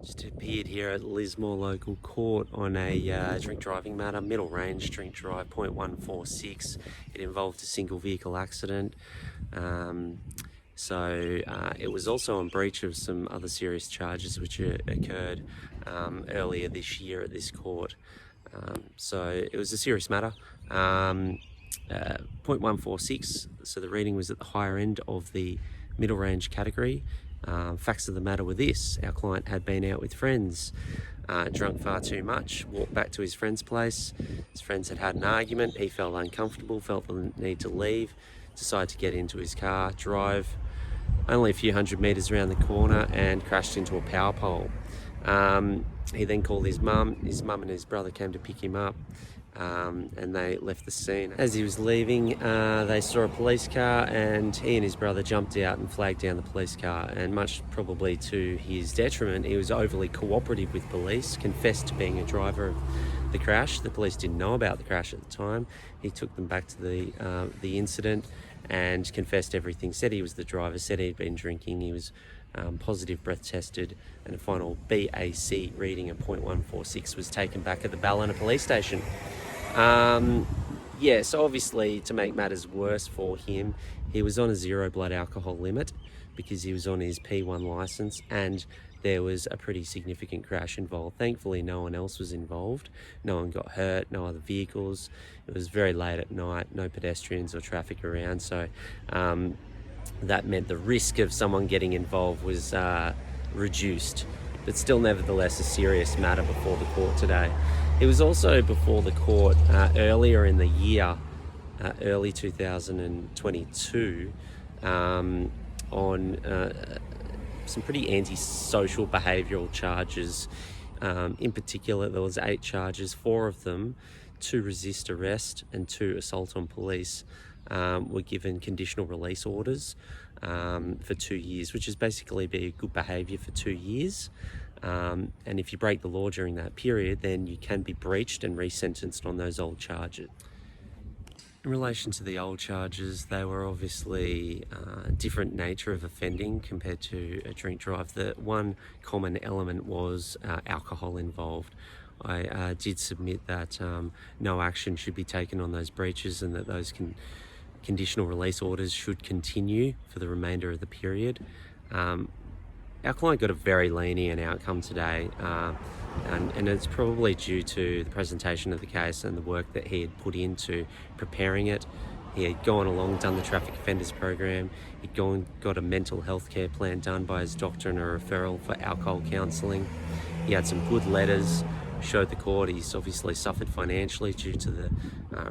Just appeared here at Lismore Local Court on a drink driving matter, middle range drink drive, .146. It involved a single vehicle accident. It was also on breach of some other serious charges which occurred earlier this year at this court. So it was a serious matter. .146, so the reading was at the higher end of the middle range category. Facts of the matter were this: our client had been out with friends, drunk far too much, walked back to his friend's place. His friends had had an argument, he felt uncomfortable, felt the need to leave, decided to get into his car, drive only a few hundred metres around the corner and crashed into a power pole. He then called his mum and his brother came to pick him up. And they left the scene. As he was leaving, they saw a police car, and he and his brother jumped out and flagged down the police car, and much probably to his detriment, he was overly cooperative with police, confessed to being a driver of the crash. The police didn't know about the crash at the time. He took them back to the incident and confessed everything, said he was the driver, said he'd been drinking, he was positive breath tested, and a final BAC reading of .146 was taken back at the Ballina police station. So obviously, to make matters worse for him, he was on a 0 blood alcohol limit because he was on his P1 license, and there was a pretty significant crash involved. Thankfully, no one else was involved. No one got hurt, no other vehicles. It was very late at night, no pedestrians or traffic around, so that meant the risk of someone getting involved was reduced, but still nevertheless a serious matter before the court today. It was also before the court earlier in the year, early 2022, on some pretty antisocial behavioural charges. In particular, there was 8 charges, 4 of them, 2 resist arrest and 2 assault on police, were given conditional release orders for 2 years, which is basically be good behaviour for 2 years. And if you break the law during that period, then you can be breached and resentenced on those old charges. In relation to the old charges, they were obviously different nature of offending compared to a drink drive. The one common element was alcohol involved. I did submit that no action should be taken on those breaches, and that those conditional release orders should continue for the remainder of the period. Our client got a very lenient outcome today, and it's probably due to the presentation of the case and the work that he had put into preparing it. He had gone along, done the traffic offenders program, he'd got a mental health care plan done by his doctor and a referral for alcohol counselling. He had some good letters, showed the court he's obviously suffered financially due to the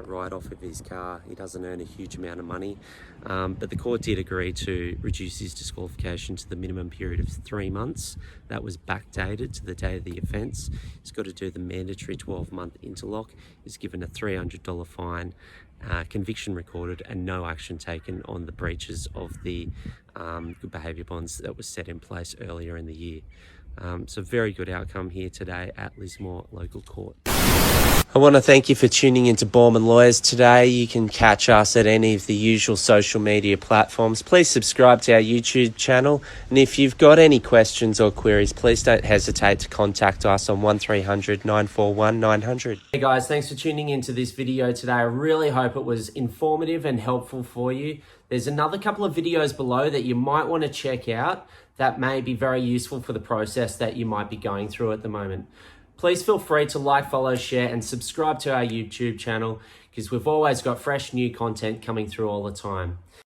write-off of his car. He doesn't earn a huge amount of money, but the court did agree to reduce his disqualification to the minimum period of 3 months. That was backdated to the day of the offence. He's got to do the mandatory 12-month interlock. He's given a $300 fine, conviction recorded, and no action taken on the breaches of the good behaviour bonds that was set in place earlier in the year. So very good outcome here today at Lismore Local Court. I want to thank you for tuning into Boorman Lawyers today. You can catch us at any of the usual social media platforms. Please subscribe to our YouTube channel. And if you've got any questions or queries, please don't hesitate to contact us on 1300 941 900. Hey guys, thanks for tuning into this video today. I really hope it was informative and helpful for you. There's another couple of videos below that you might want to check out that may be very useful for the process that you might be going through at the moment. Please feel free to like, follow, share, and subscribe to our YouTube channel, because we've always got fresh new content coming through all the time.